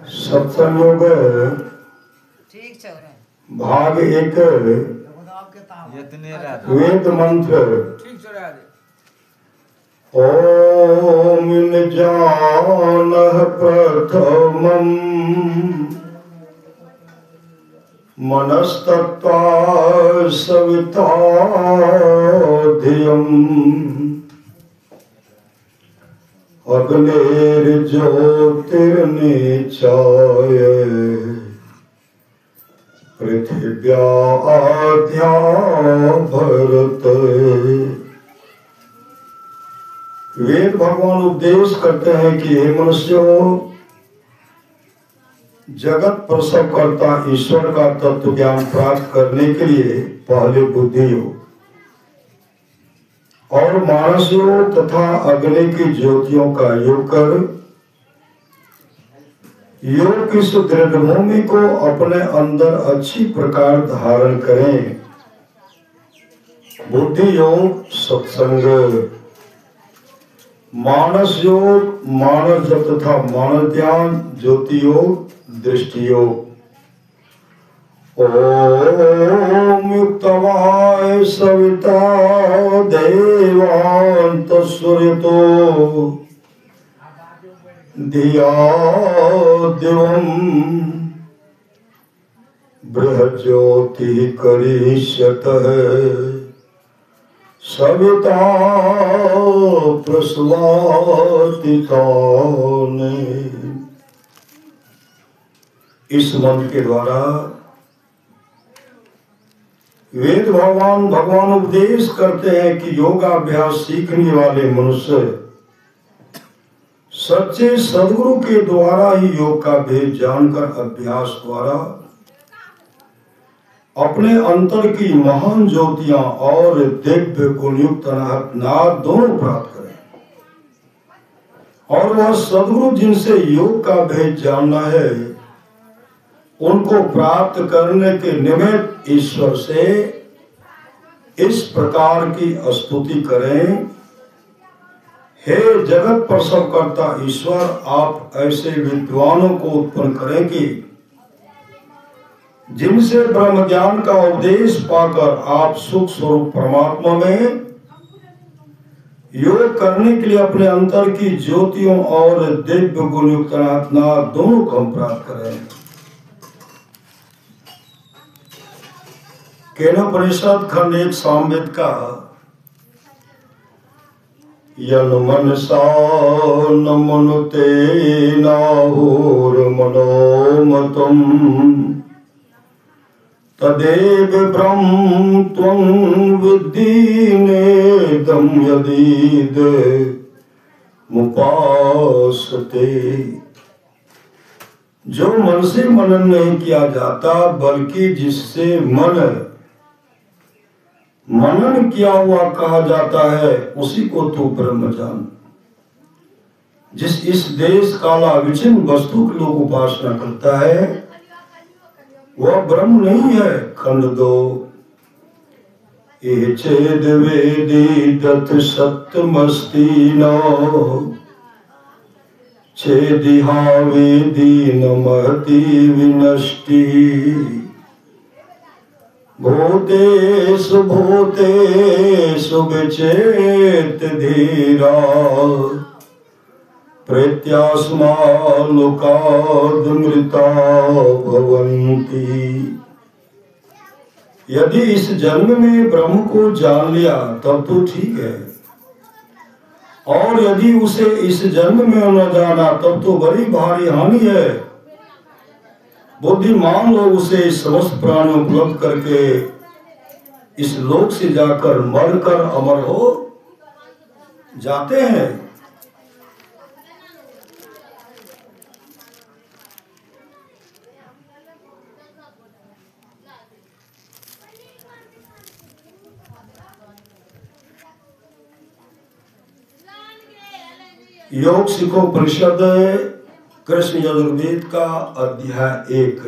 सत्संग भाग 1 वेद मंत्र। ओम जानः प्रथमम् मनस्तत्त्वा सविताधियम् अग्निर्ज्योतिर्निचाय पृथिव्याद्या भरत। वेद भगवान उपदेश करते हैं कि हे मनुष्यों, जगत प्रसव करता ईश्वर का तत्व ज्ञान प्राप्त करने के लिए पहले बुद्धि योग और मानस योग तथा अग्नि की ज्योतियों का योग कर योग की सुदृढ़ भूमि को अपने अंदर अच्छी प्रकार धारण करें। बुद्धि योग सत्संग, मानस योग मानस जप तथा मानस ध्यान, ज्योति योग दृष्टि योग। ओम युक्तवाय सविता देवांत सूर्यतो धिया दिवम् बृहज्योति करिष्यतः सविता प्रसवाति ताने। इस मंत्र के द्वारा वेद भगवान उपदेश करते हैं कि योगाभ्यास सीखने वाले मनुष्य सच्चे सदगुरु के द्वारा ही योग का भेद जानकर अभ्यास द्वारा अपने अंतर की महान ज्योतियां और दिव्य गुणयुक्त नाद दोनों प्राप्त करें। और वह सदगुरु जिनसे योग का भेद जानना है उनको प्राप्त करने के निमित्त ईश्वर से इस प्रकार की स्तुति करें। हे जगत प्रसव करता ईश्वर, आप ऐसे विद्वानों को उत्पन्न करें कि जिनसे ब्रह्म ज्ञान का उपदेश पाकर आप सुख स्वरूप परमात्मा में योग करने के लिए अपने अंतर की ज्योतियों और दिव्य गुणयुक्त नाद दोनों को हम प्राप्त करें। केनोपनिषद खंड 1 सामवेद का यन मनसा न मनुते नाहुर मनोमतम् तदेव ब्रह्म त्वं विद्धि नेदं यदीद मुपासते। जो मन से मनन नहीं किया जाता बल्कि जिससे मनन किया हुआ कहा जाता है उसी को तू ब्रह्म जान। जिस इस देश काला विचिन्न वस्तु की लोग उपासना करता है वह ब्रह्म नहीं है। खंड 2 ये चेद वेदी दत्त सत्यमस्ति नो छेदिहा वेदी न महति विनष्टि भूतेषु भूतेषु विचेत धीरा प्रत्यास्मा लोकाद् मृता भवन्ति। यदि इस जन्म में ब्रह्म को जान लिया तब तो ठीक है, और यदि उसे इस जन्म में न जाना तब तो बड़ी भारी हानि है। बुद्धिमान लोग उसे समस्त प्राणी उपलब्ध करके इस लोक से जाकर मरकर अमर हो जाते हैं। योग शिखोपनिषद कृष्ण यजुर्वेद का अध्याय 1।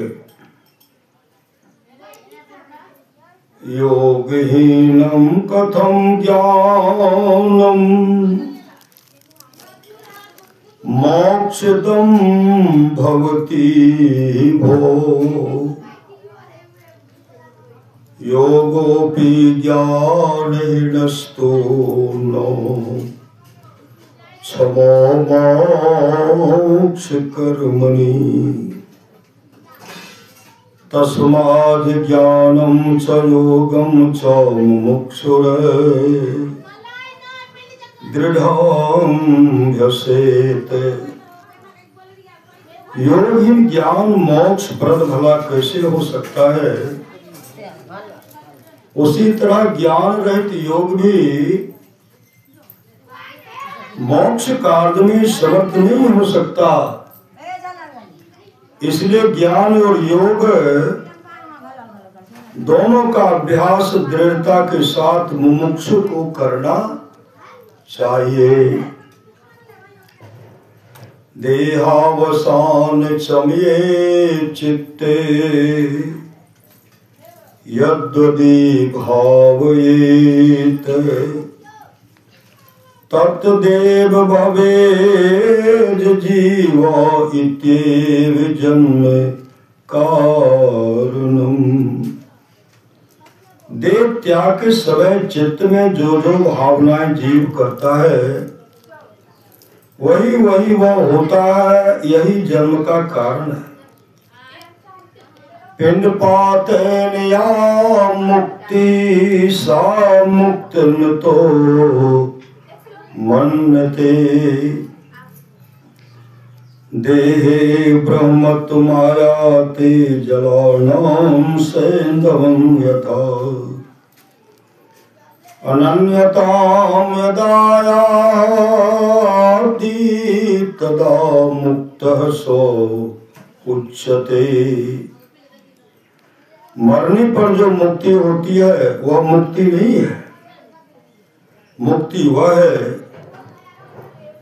योगहीनं कथं ज्ञानं मोक्षदं भवति भो योगोऽपि ज्ञानेनस्तु नो क्षमो मोक्षकर्मणि तस्माद् ज्ञानं च योगं च मुमुक्षुरे दृढ़ाम्यसेत। योगहीन ज्ञान मोक्ष प्रद भला कैसे हो सकता है? उसी तरह ज्ञान रहित योग भी मोक्ष कार्य में समर्थ नहीं हो सकता। इसलिए ज्ञान और योग दोनों का अभ्यास दृढ़ता के साथ मुमुक्षु को करना चाहिए। देहावसान चमये चित्ते यद्यदि भावयेत तत्तदेव भवेद् जीव इत्येव जन्म कारणम्। देह त्याग के समय चित्त में जो जो भावनाएं जीव करता है वही वही वह होता है, यही जन्म का कारण है। पिंडपातेन या मुक्ति सा मुक्तिर्न तो मन्यते देहे ब्रह्मत्वमायाते जलानां सेन्दवं यथा अनन्यतां यदा याति तदा मुक्तः सो उच्यते। मरने पर जो मुक्ति होती है वह मुक्ति नहीं है। मुक्ति वह है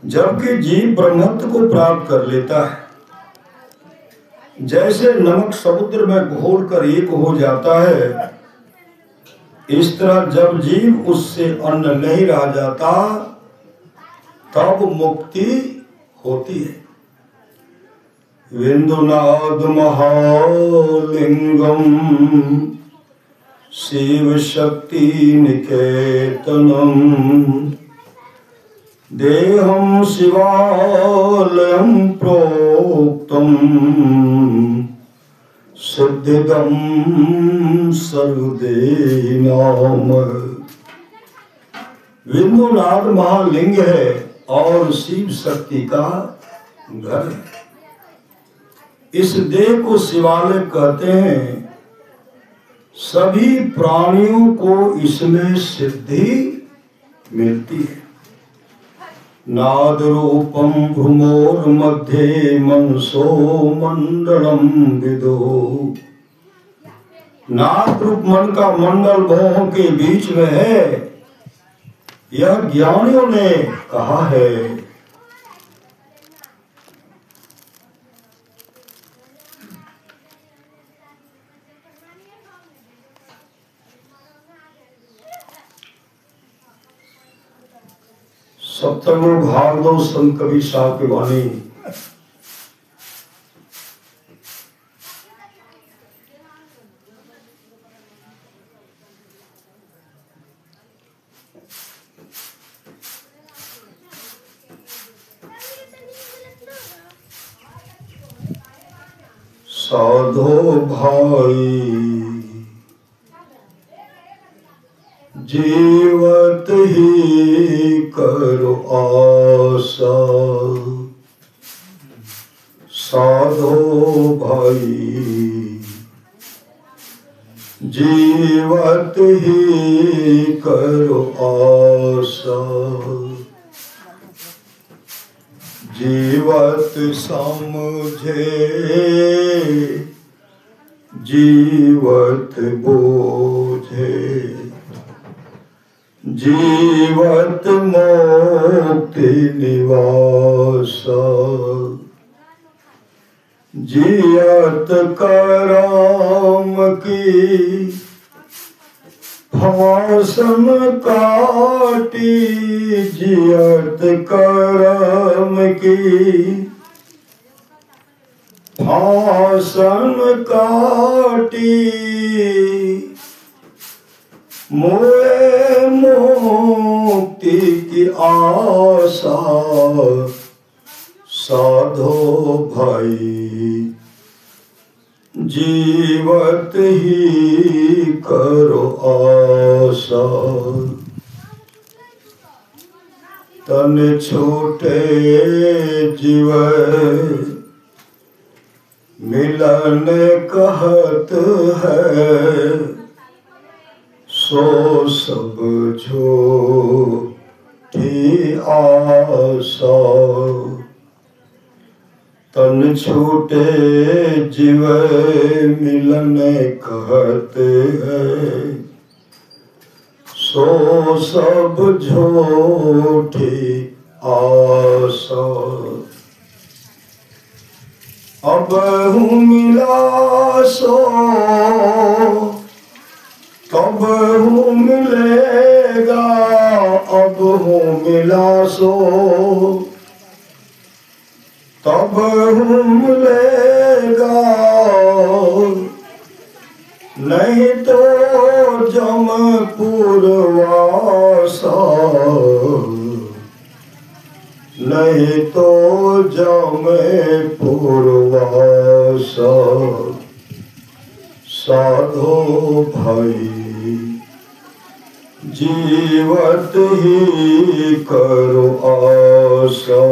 जबकि जीव ब्रह्मत्व को प्राप्त कर लेता है। जैसे नमक समुद्र में घोलकर एक हो जाता है, इस तरह जब जीव उससे अन्न नहीं रह जाता तब मुक्ति होती है। विंदुनाद महालिंगम शिव शक्ति निकेतनम देहं शिवालयं प्रोक्तम् सिद्धिदं सर्वदेहिनाम। विंदुनाद महालिंग है और शिव शक्ति का घर है। इस देह को शिवालय कहते हैं। सभी प्राणियों को इसमें सिद्धि मिलती है। नाद रूपम भ्रूमोर मध्ये मनसो मंडलम विदो। नाद रूप मन का मंडल भौहों के बीच में है, यह ज्ञानियों ने कहा है। सप्तमो भागवत संत कबीर साहब की वाणी। साधो भाई जीवत ही करो आशा। साधो भाई जीवत ही करो आशा। जीवत समझे जीवत बोझे। जीवत मुक्ति निवासा। जियत कराम की भाषण काटी जियत करम की, भाषण काटी मोए मुक्ति की आशा, साधो भाई जीवत ही करो आशा। तन छूटे जीव मिलन कहत है, सो सब झूठी आशा। तन छूटे जीव मिलन कहते हैं, सो सब झूठी आशा। अब हूँ मिला सो तब हूँ मिलेगा, अब हूँ मिला सो तब हूँ मिलेगा, नहीं तो जमपुर वासा, नहीं तो जमपुर वासा। साधो भाई जीवत ही करो आशा,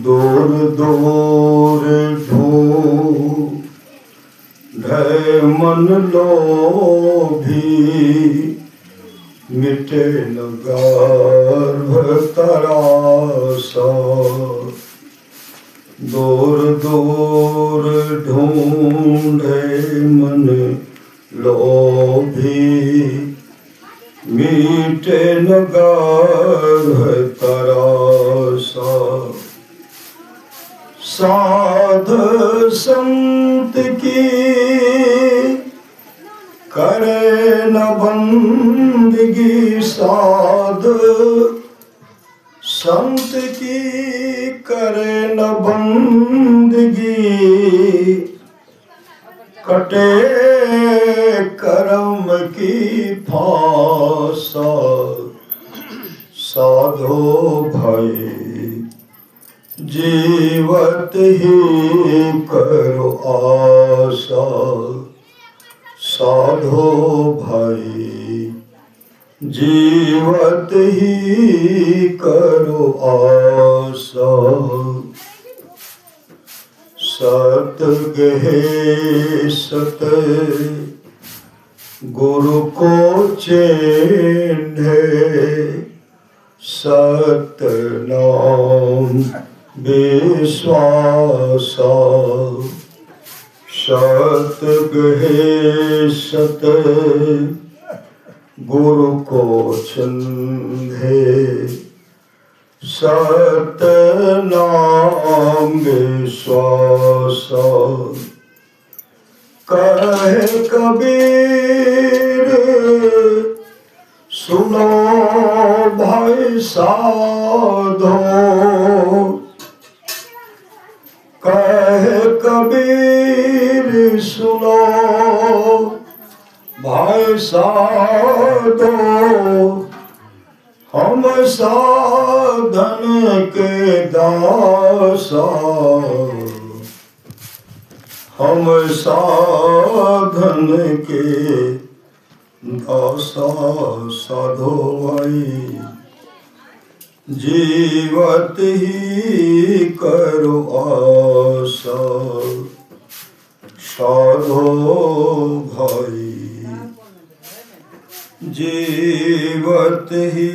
दूर दूर ढूंढे मन लोभी, मिटे न गर्भ तरासा। दूर दूर ढूंढे मन लोभी, मीटे न गर्भ तरासा। साध संत की करे न बंदगी, साध संत की करे न बंदगी, कटे कर्म की फांसा। साधो भाई जीवत ही करो आशा, साधो भाई जीवत ही करो आशा। सत गहे सत गुरु को चेंढे, सत नाम विश्वासा। सत गहे सत गुरु को चंधे, सत नाम विश्वासा। कहे कबीर सुनो भाई साधो, कहे कबीर सुनो भाई साधो। हम साधन के दासा, हम साधन के दासा। साधो भाई जीवत ही करो आशा, साधो भाई जीवत ही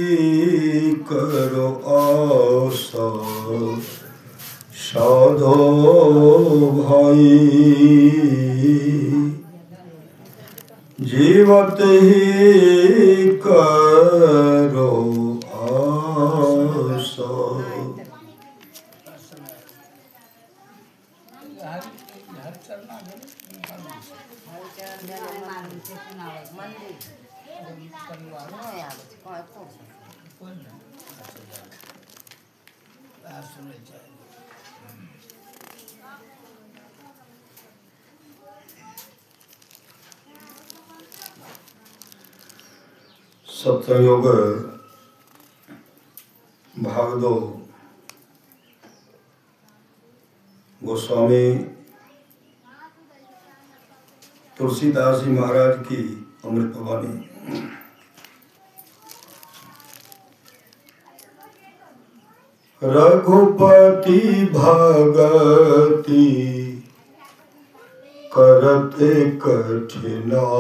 करो आशा। साधो भाई जीवत ही करो आशा। सत्संग भाग 2 गोस्वामी तुलसीदास जी महाराज की अमृतवाणी। रघुपति भगति करते कठिनाई,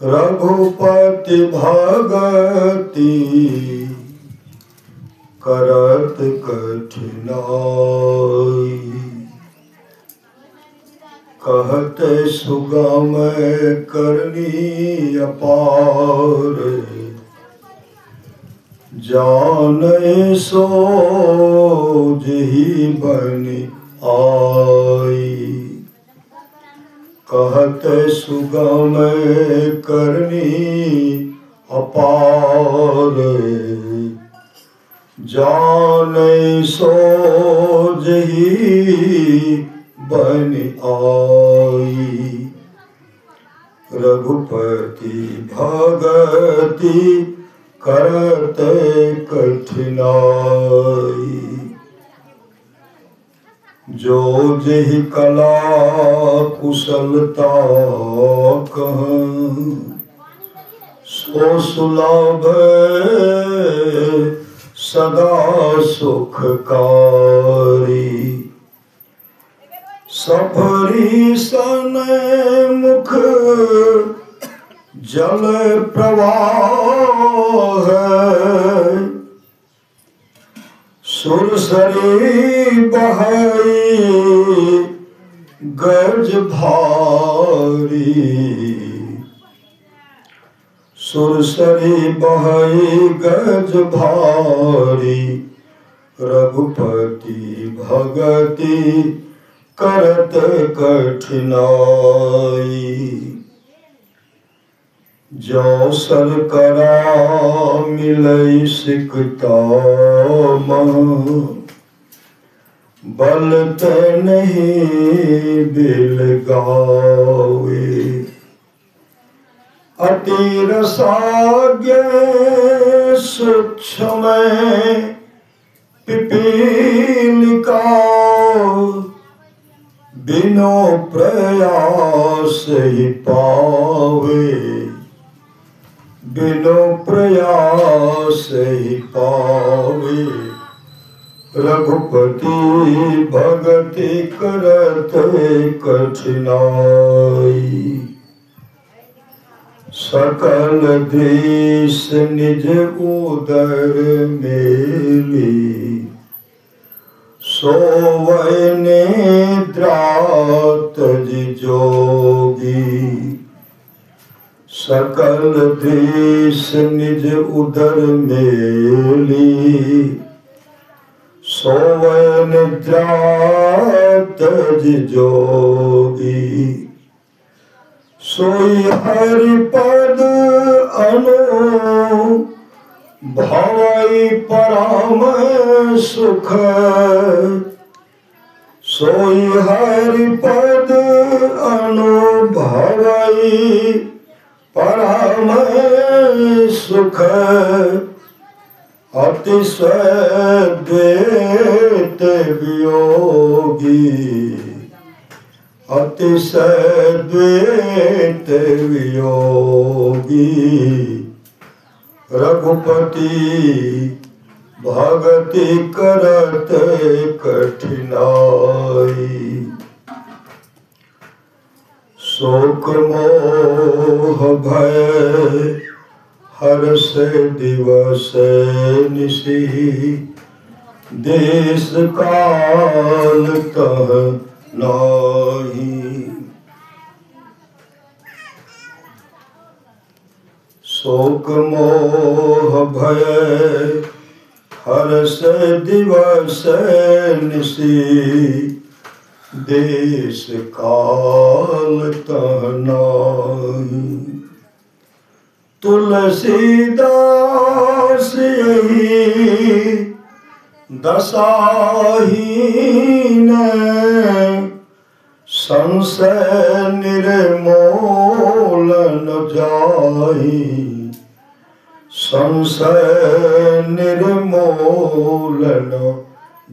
रघुपति भगति करत कठिनाई, कहते सुगम करनी अपार, जाने सो जही बनि आई, कहते सुगम करनी अपार, जाने सो जही बनि आई, रघुपति भगति करते कठिनाई, जो जही कला कुशलता कहं, सो सुलभ सदा सुखकारी, सफरी सन मुख जल प्रवाह, सुरसरी बहई गज भारी, सुरसरी बहई गज भारी, रघुपति भगति करत कठिनाई, जो सर करा मिलई सिकता बलत नहीं बिल गावे, अति रसाज्ञ सूक्ष्म पिपीलिका, बिनो प्रयास ही पावे, बिनो प्रयास ही पावे, रघुपति भगति करत कठिनाई, सकल देश निज उदर मेली, सोवै निद्रात जोगी, सकल देश निज उदर मेली, सोवै निद्रात जोगी, सोई हरि पद अनु भवई परम सुख, सोई हरि पद अनुभवई परम सुख, अतिशय द्वैत वियोगी, अतिशय द्वैत वियोगी, रघुपति भगति करत कठिनाई, शोक मोह भय हर्ष दिवस निशि, देश काल तह नाही, शोक मोह भय हर्ष दिवस निशि, देश काल तहनाई। तुलसीदास यही दशाहीन संशय निर्मूलन जाहि। संशय निर्मूलन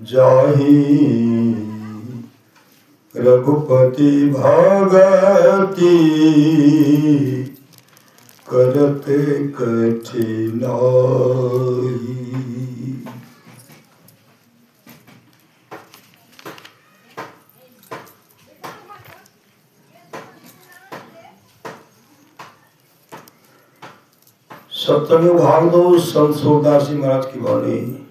जाहि। रघुपति भगति करते कठिनाई। सप्तमी भाग दो संत सूरदास जी महाराज की वाणी।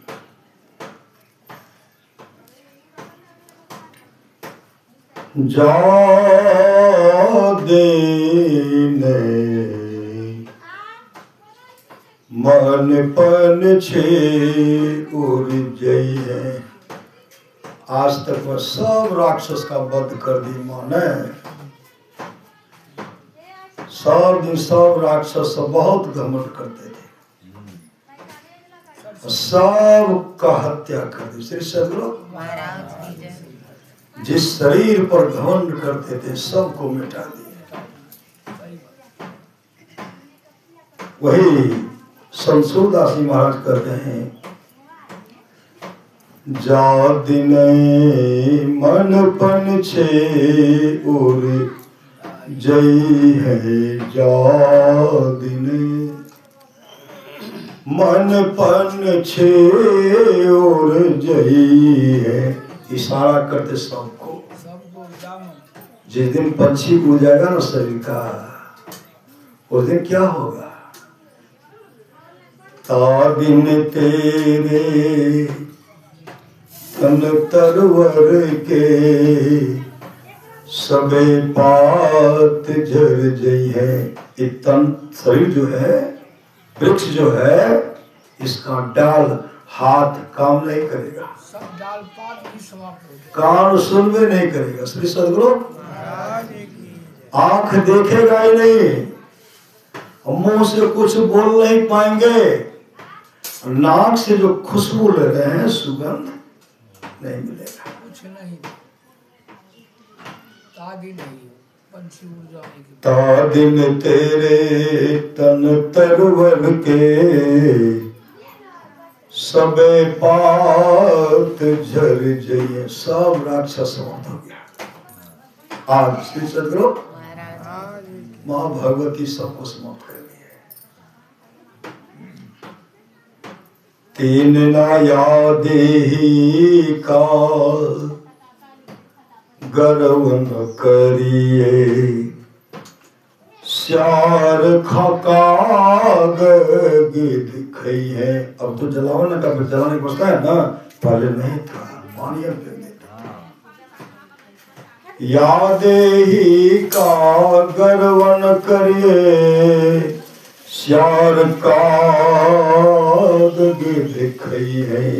जा देने मन पन छे उड़ जइए। आज तक वह सब राक्षस का वध कर दी माने। सब दिन सब राक्षस बहुत घमंड करते थे, सब का हत्या कर दी। श्री सदगुरु जिस शरीर पर घमंड करते थे सबको मिटा दिए। वही संत सूरदास जी महाराज कहते हैं, जा दिन मन पन छे उड़ जई है। जा दिन मन पन छे उड़ जई है। इशारा करते सबको। जिस दिन पंछी उड़ जाएगा ना शरीर का, उस दिन क्या होगा? ता दिन तेरे तन तरवर के सबे पात झर जई है। ये तन शरीर जो है, वृक्ष जो है, इसका डाल हाथ काम नहीं करेगा, सब डाल पात भी समाप्त हो जाएगा, कान सुनवे नहीं करेगा। श्री सदगुरु आंख देखेगा ही नहीं, मुंह से कुछ बोल नहीं पाएंगे, नाक से जो खुशबू ले रहे हैं सुगंध नहीं मिलेगा, कुछ नहीं। ता दिन तेरे तन तरवर के सबे पात झर जइए। सब राक्षस समाप्त हो गया। आज श्री सदगुरु माँ भगवती सबको समाप्त कर दी है। तीन नाया देही का गर्व न करिए। श्यार खकाग दिखई है। अब तो जलावन का जलाने बसता है ना, पहले नहीं था, मानिए यादे ही का गर्व न करिए। श्यार काग दिखई है।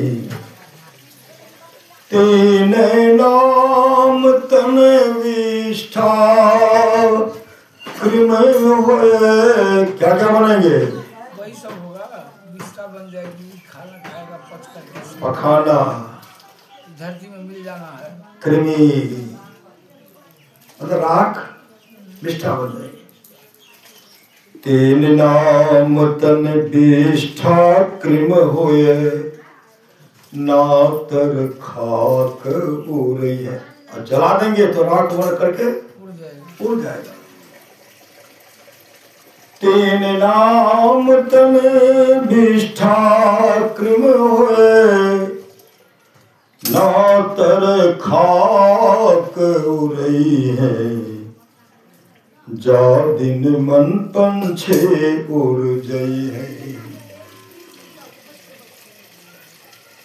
तीन नाम तन विष्ठा कृम हुए। क्या क्या बनेंगे? वही सब होगा, विष्ठा बन जाएगी, खाना खाएगा पच करके, पखाना धरती में मिल जाना है। कृमि मतलब राख, विष्ठा बन जाएगी। तीन नाम तन विष्ठा कृम हुए। नातर खाक उड़ रही है, और जला देंगे तो राख मर करके उड़ जाएगा। तीन नाम तन विष्ठा कृम हुए। नातर खाक उड़ रही है। जा दिन मन पंछे उड़ गई है।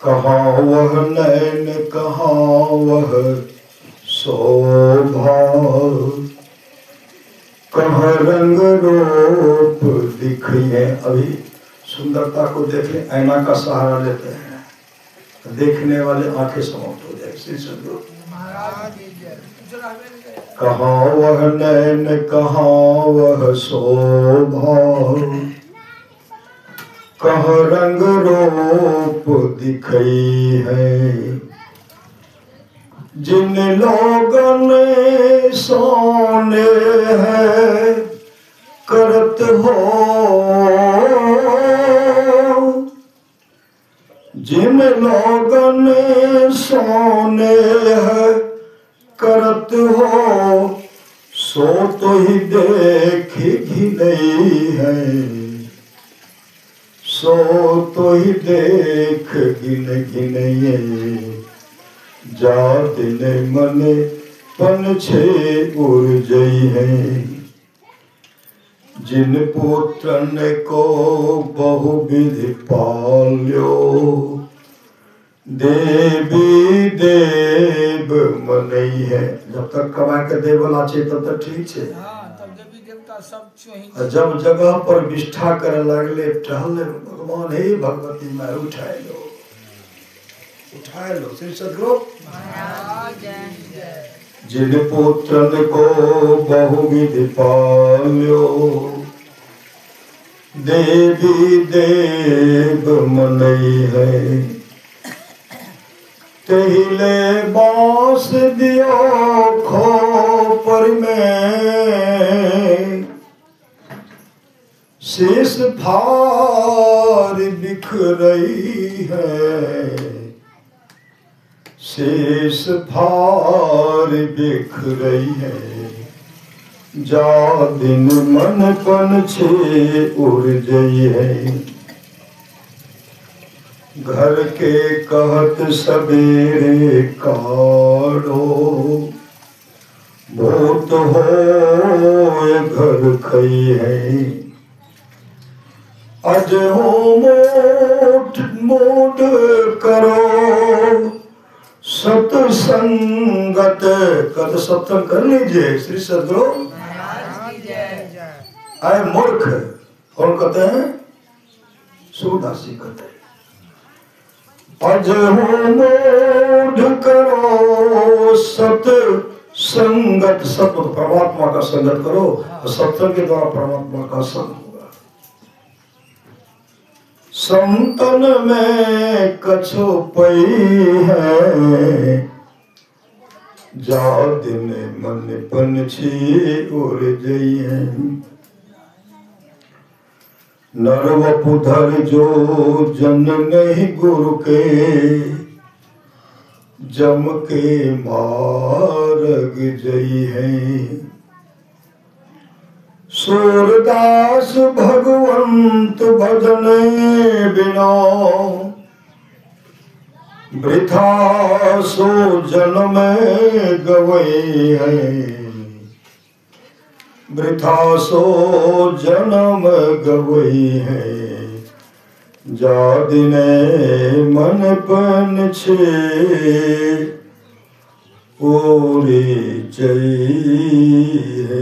कहाँ वह नैन कहाँ वह शोभा। कहाँ रंग रूप दिखी है। अभी सुंदरता को देखने ऐना का सहारा लेते हैं, देखने वाले आंखें समाप्त हो जाए। श्री सदगुरु महाराज की जय। कुछ रहबे नहीं करे। कहाँ वह नैन कहाँ वह शोभा, कहाँ रंग रूप दिखई है। जिन लोगन सोने है करत हो, जिन लोगन सोने है करत हो, सो तो ही देख घिनई है, सो तो ही देख घिनई। जा दिन मन पन छे उड़ जई है। जिन पुत्रन को बहुविधि पाल्यो, देवी देव मनई है। जब तक कमा के देवला छे तब तक ठीक छे। हाँ, तब देवी देवता सब चोही। जब जगह पर विष्ठा करे लगले, टहले भगवान हे भगवती मैं उठाए लो श्री सदगुरु महाराज की जय। जिन पुत्रन को बहुविधि पाल्यो, देवी देव मनई है। तेहिले बांस दियो खोपर में, शेष फार बिखरई है, शेष फार बिखरई है। जा दिन मन पन छे उड़ जई है। घर के कहत सबेरे काढ़ो, भूत होए घर खई है। अज हो मोट करो सत्संगत। कद सत्संग कर लीजिए श्री सदगुरु महाराज की जय। आए मूर्ख कौन कहते हैं? सूरदासी कहते हैं। अज मूढ़ करो सत संगत। सत परमात्मा का संगत करो और सत्संग के द्वारा परमात्मा का संग होगा। संतन में कछु पई है, जा दिन मन पन छी उड़ जई है। नर वपुधर जो जन नहीं गुरु के, जम के मार्ग जई है। सूरदास भगवंत भजन बिना, वृथा सो जन्म गवई है। वृथा सो जन्म गवई है। जा दिने मन पन छे ओरे जई है।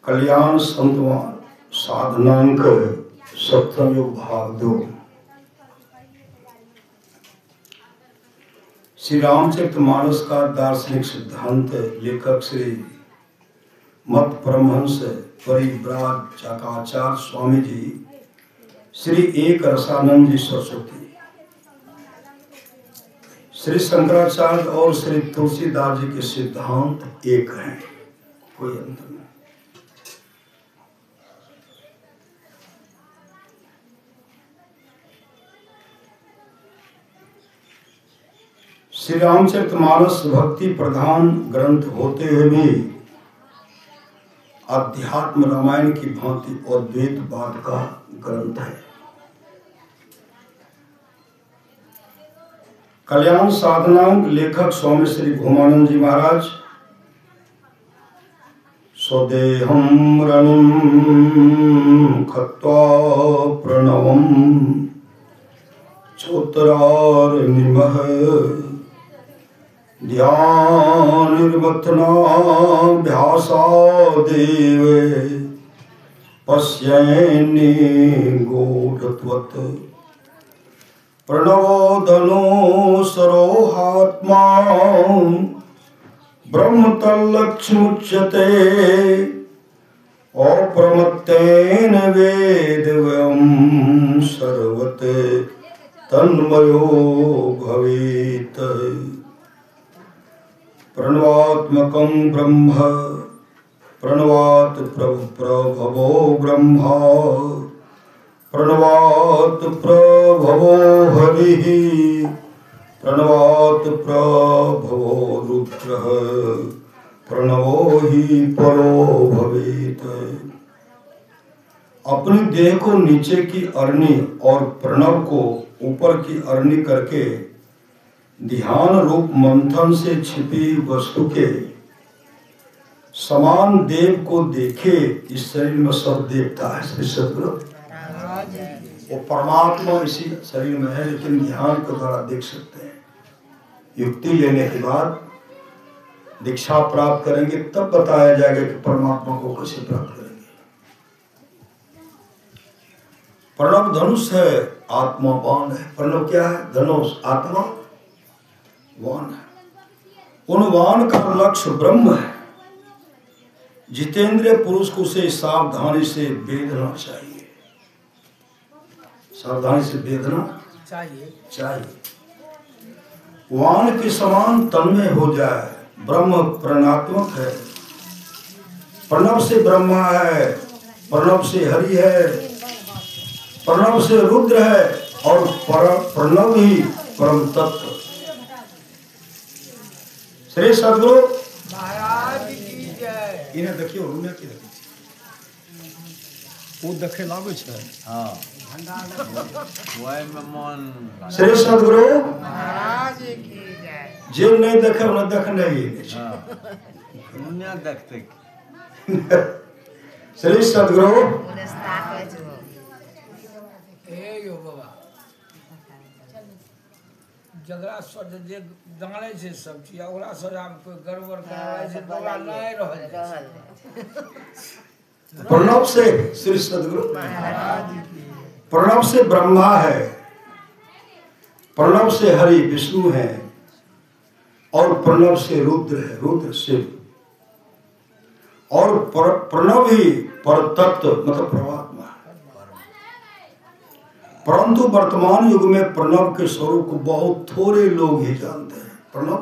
कल्याण संतवान साधनांक सप्तमयुग भाग 2। श्री रामचरितमानस का दार्शनिक सिद्धांत लेखक श्री मत परमहंस परिव्राज चाकाचार्य स्वामी जी, श्री एक रसानंद जी सरस्वती, श्री शंकराचार्य और श्री तुलसीदास जी के सिद्धांत एक हैं, कोई अंतर नहीं। श्री रामचरितमानस भक्ति प्रधान ग्रंथ होते हुए भी अध्यात्म रामायण की भांति अद्वैतवाद का ग्रंथ है। कल्याण साधनांक लेखक स्वामी श्री घुमानंद जी महाराज। स्वदेहं रणं खत्वा प्रणवं चोत्तरार्निमः ध्यानिर्मथनाभ्यासादेव पश्यन्नि गूढत्वत् प्रणवोदनो सरोहात्मा ब्रह्मतल्लक्ष्मुच्यते अप्रमत्तेन वेदवयं सर्वते तन्मयो भवेत्। प्रणवात्मकं ब्रह्म प्रणवात् प्रभवो ब्रह्मा प्रणवात् प्रभवो हरिः प्रणवात् प्रभवो रुद्रः प्रणवो हि परो भवेत्। अपने देह को नीचे की अरणी और प्रणव को ऊपर की अरणी करके ध्यान रूप मंथन से छिपी वस्तु के समान देव को देखे। इस शरीर में सब देखता है श्री सद्गुरु। वो परमात्मा इसी शरीर में है, लेकिन ध्यान के द्वारा देख सकते हैं। युक्ति लेने के बाद दीक्षा प्राप्त करेंगे तब बताया जाएगा कि परमात्मा को कैसे प्राप्त करेंगे। प्रणव धनुष है, आत्मा बाण है। प्रणव क्या है? धनुष, आत्मा वान है। उन वान का लक्ष्य ब्रह्म है। जितेंद्रिय पुरुष को उसे सावधानी से वेदना चाहिए, सावधानी से वेदना चाहिए। वान के समान तन्मय हो जाए। ब्रह्म प्रणवात्मक है। प्रणव से ब्रह्मा है, प्रणव से हरि है, प्रणव से रुद्र है और प्रणव ही परम तत्व। श्री सद्गुरु महाराज की जय। इन्हें देखियो, रुनिया की देखियो, वो देखे लागू छे। हाँ श्री सद्गुरु महाराज की जय। जे नहीं देखे उन्हें देखने ही दुनिया देखते। श्री सद्गुरु हे यो बाबा जगरा सज जे जाने से सब चीज ओकरा सजा में कोई गड़बड़ करावे से तो ओकरा नहीं रह जाए। प्रणव से श्री सद्गुरु प्रणव से ब्रह्मा है, प्रणव से हरि विष्णु है और प्रणव से रुद्र है, रुद्र शिव। और प्रणव ही परतत्व मतलब परमात्मा है। परंतु वर्तमान युग में प्रणव के स्वरूप को बहुत थोड़े लोग ही जानते हैं। प्रणव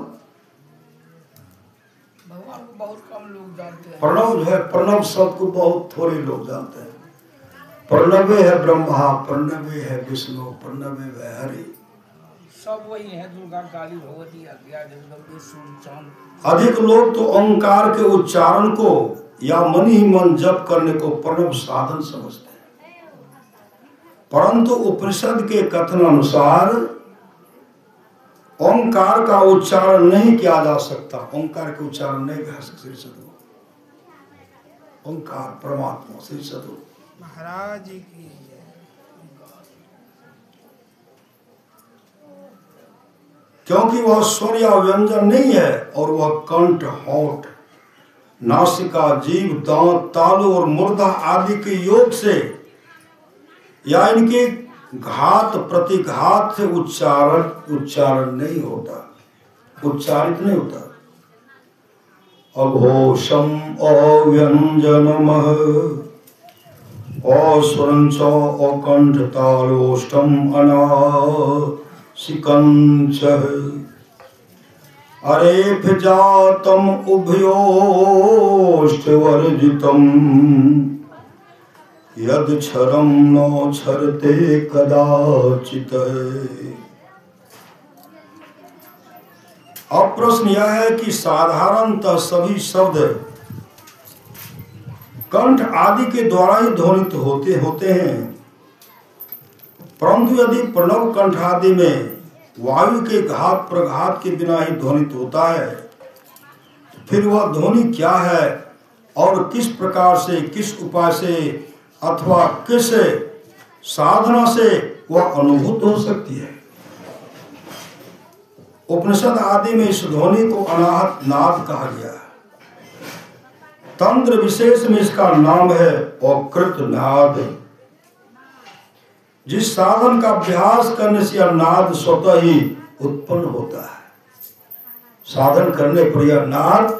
भगवान को बहुत कम लोग जानते हैं। प्रणव जो है, प्रणव शब्द को बहुत थोड़े लोग जानते हैं। प्रणवे है ब्रह्मा, प्रणवे है विष्णु, प्रणवे है हरि। सब वही है, दुर्गा काली भगवती अज्ञा जगदम्बे सूर्य चांद। अधिक लोग तो ओंकार के उच्चारण को या मन ही मन जप करने को प्रणव साधन समझते हैं। परंतु उपनिषद के कथन अनुसार ओंकार का उच्चारण नहीं किया जा सकता। ओंकार के उच्चारण नहीं कर सकते। श्री सद्गुरु ओंकार परमात्मा श्री सद्गुरु महाराज की क्योंकि वह स्वर या व्यंजन नहीं है और वह कंठ, होठ, नासिका, जीभ, दांत, तालु और मुर्दा आदि के योग से या इनके घात प्रतिघात से उच्चारण नहीं होता, उच्चारित नहीं होता। अघोषम अव्यंजनमः अस्वरं च अकंठ तालोष्टम अनासिकंच अरेफ जातम उभयोष्टवर्जितम यद क्षरम न क्षरते कदाचित। अब प्रश्न यह है कि साधारणतः सभी शब्द कंठ आदि के द्वारा ही ध्वनित होते हैं, परंतु यदि प्रणव कंठ आदि में वायु के घात प्रघात के बिना ही ध्वनित होता है, फिर वह ध्वनि क्या है और किस प्रकार से, किस उपाय से अथवा किस साधना से वह अनुभूत हो सकती है। उपनिषद आदि में इस ध्वनि को अनाहत नाद कहा गया है। तंत्र विशेष में इसका नाम है अकृत नाद। जिस साधन का अभ्यास करने से यह नाद स्वतः ही उत्पन्न होता है। साधन करने पर यह नाद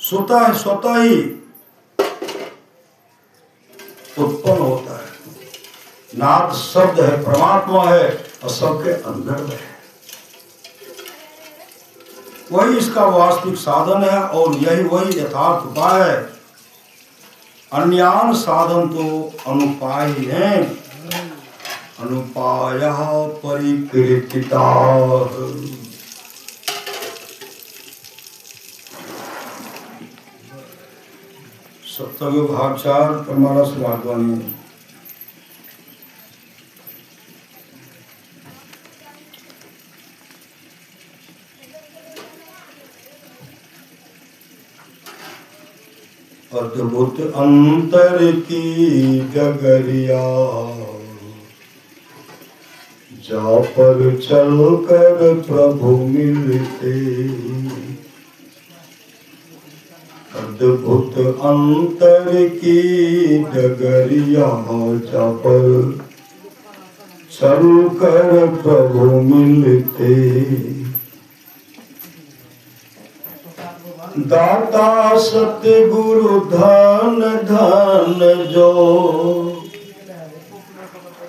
स्वतः ही उत्पन्न होता है। नाद शब्द है, परमात्मा है और सबके अंदर में है। वही इसका वास्तविक साधन है और यही वही यथार्थ उपाय है। अन्यान साधन तो अनुपाय ही है। अनुपाय परिकीर्तिता। सप्तम भाग 4 परमारा समाधवानी। अद्भुत अंतर की डगरिया, जा पर चल कर प्रभु मिलते। अद्भुत अंतर की डगरिया, जा पर चल कर प्रभु मिलते। दाता सतगुरु धन धन जो,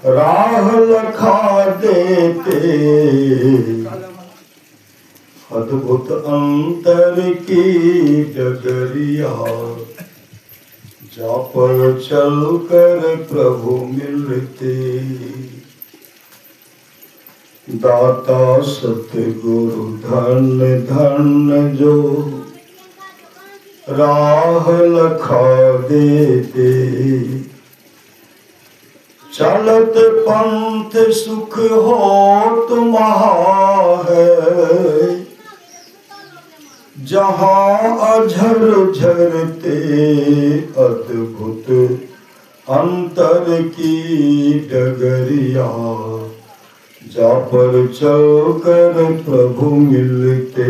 राह लखा देते। अद्भुत अंतर की डगरिया, जा पर चल कर प्रभु मिलते। दाता सतगुरु धन धन जो, राह लखा देते। चलत पंथ सुख हो तुम्हारा है, जहाँ अझर झरते। अद्भुत अंतर की डगरिया, जा पर चल कर प्रभु मिलते।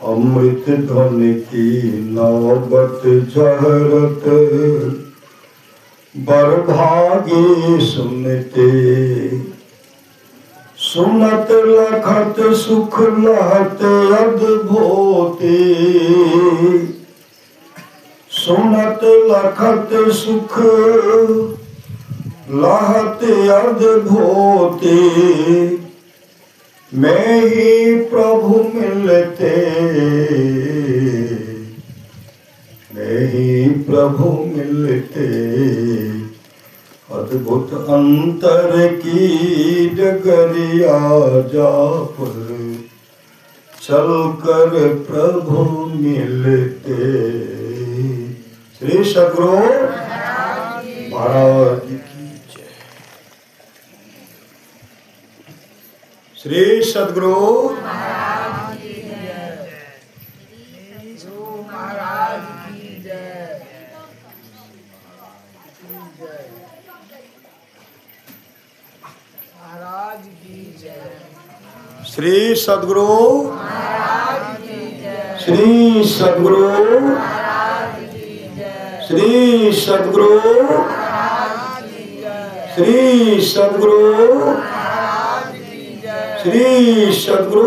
अमृत ध्वनि की नौबत झरत, बरभागे सुनते। सुनत लखत सुख लहत अद्भुते। सुनत लखत सुख लहत अद्भुते। मैं ही प्रभु मिलते। मैं ही प्रभु मिलते। अद्भुत अंतर की डगरिया, जा पर चल कर प्रभु मिलते। श्री सद्गुरु महाराज की जय। श्री सद्गुरु महाराज की जय। महाराज की जय। महाराज की जय। श्री सद्गुरु महाराज की जय। श्री सद्गुरु महाराज की जय। श्री सद्गुरु महाराज की जय। श्री सद्गुरु महाराज की जय। श्री सद्गुरु